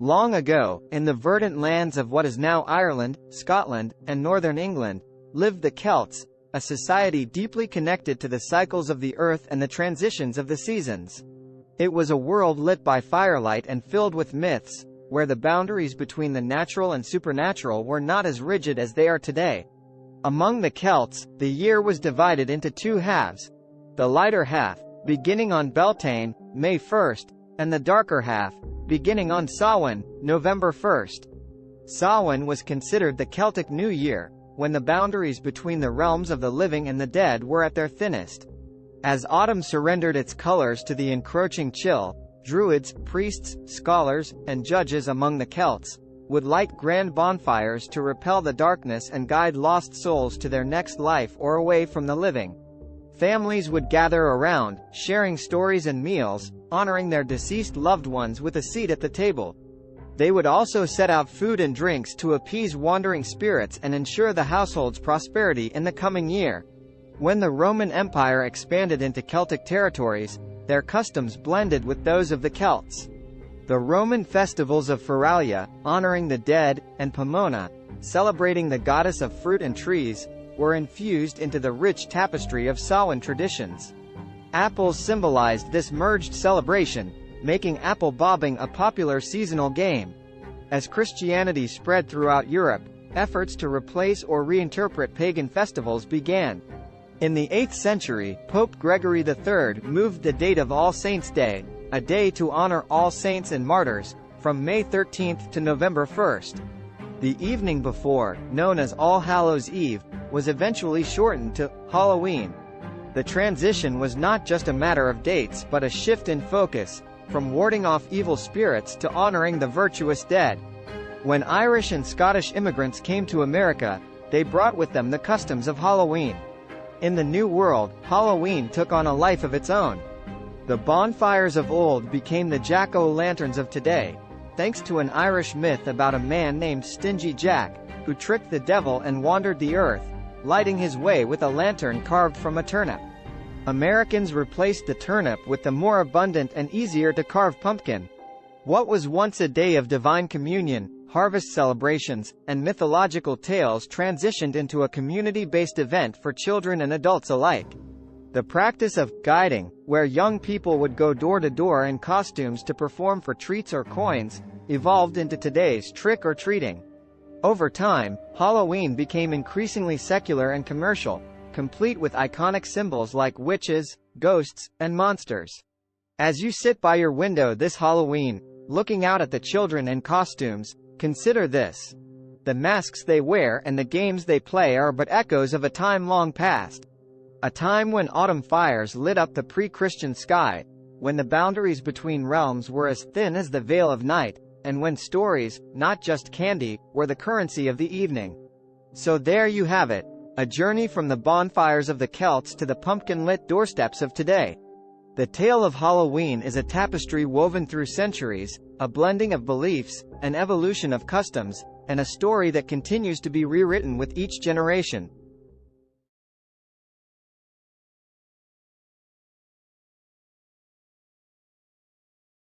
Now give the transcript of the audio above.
Long ago, in the verdant lands of what is now Ireland, Scotland, and northern England, lived the Celts, a society deeply connected to the cycles of the earth and the transitions of the seasons. It was a world lit by firelight and filled with myths, where the boundaries between the natural and supernatural were not as rigid as they are today. Among the Celts, the year was divided into two halves. The lighter half, beginning on Beltane, May 1st, and the darker half, beginning on Samhain, November 1st. Samhain was considered the Celtic New Year, when the boundaries between the realms of the living and the dead were at their thinnest. As autumn surrendered its colors to the encroaching chill, druids, priests, scholars, and judges among the Celts would light grand bonfires to repel the darkness and guide lost souls to their next life or away from the living. Families would gather around, sharing stories and meals, honoring their deceased loved ones with a seat at the table. They would also set out food and drinks to appease wandering spirits and ensure the household's prosperity in the coming year. When the Roman Empire expanded into Celtic territories, their customs blended with those of the Celts. The Roman festivals of Feralia, honoring the dead, and Pomona, celebrating the goddess of fruit and trees, were infused into the rich tapestry of Samhain traditions. Apples symbolized this merged celebration, making apple bobbing a popular seasonal game. As Christianity spread throughout Europe, efforts to replace or reinterpret pagan festivals began. In the 8th century, Pope Gregory III moved the date of All Saints' Day, a day to honor all saints and martyrs, from May 13th to November 1st. The evening before, known as All Hallows' Eve, was eventually shortened to Halloween. The transition was not just a matter of dates but a shift in focus, from warding off evil spirits to honoring the virtuous dead. When Irish and Scottish immigrants came to America, they brought with them the customs of Halloween. In the New World, Halloween took on a life of its own. The bonfires of old became the jack-o'-lanterns of today, thanks to an Irish myth about a man named Stingy Jack, who tricked the devil and wandered the earth, lighting his way with a lantern carved from a turnip. Americans replaced the turnip with the more abundant and easier-to-carve pumpkin. What was once a day of divine communion, harvest celebrations, and mythological tales transitioned into a community-based event for children and adults alike. The practice of guiding, where young people would go door to door in costumes to perform for treats or coins, evolved into today's trick-or-treating. Over time, Halloween became increasingly secular and commercial, complete with iconic symbols like witches, ghosts, and monsters. As you sit by your window this Halloween, looking out at the children in costumes, consider this. The masks they wear and the games they play are but echoes of a time long past. A time when autumn fires lit up the pre-Christian sky, when the boundaries between realms were as thin as the veil of night, and when stories, not just candy, were the currency of the evening. So there you have it, a journey from the bonfires of the Celts to the pumpkin-lit doorsteps of today. The tale of Halloween is a tapestry woven through centuries, a blending of beliefs, an evolution of customs, and a story that continues to be rewritten with each generation.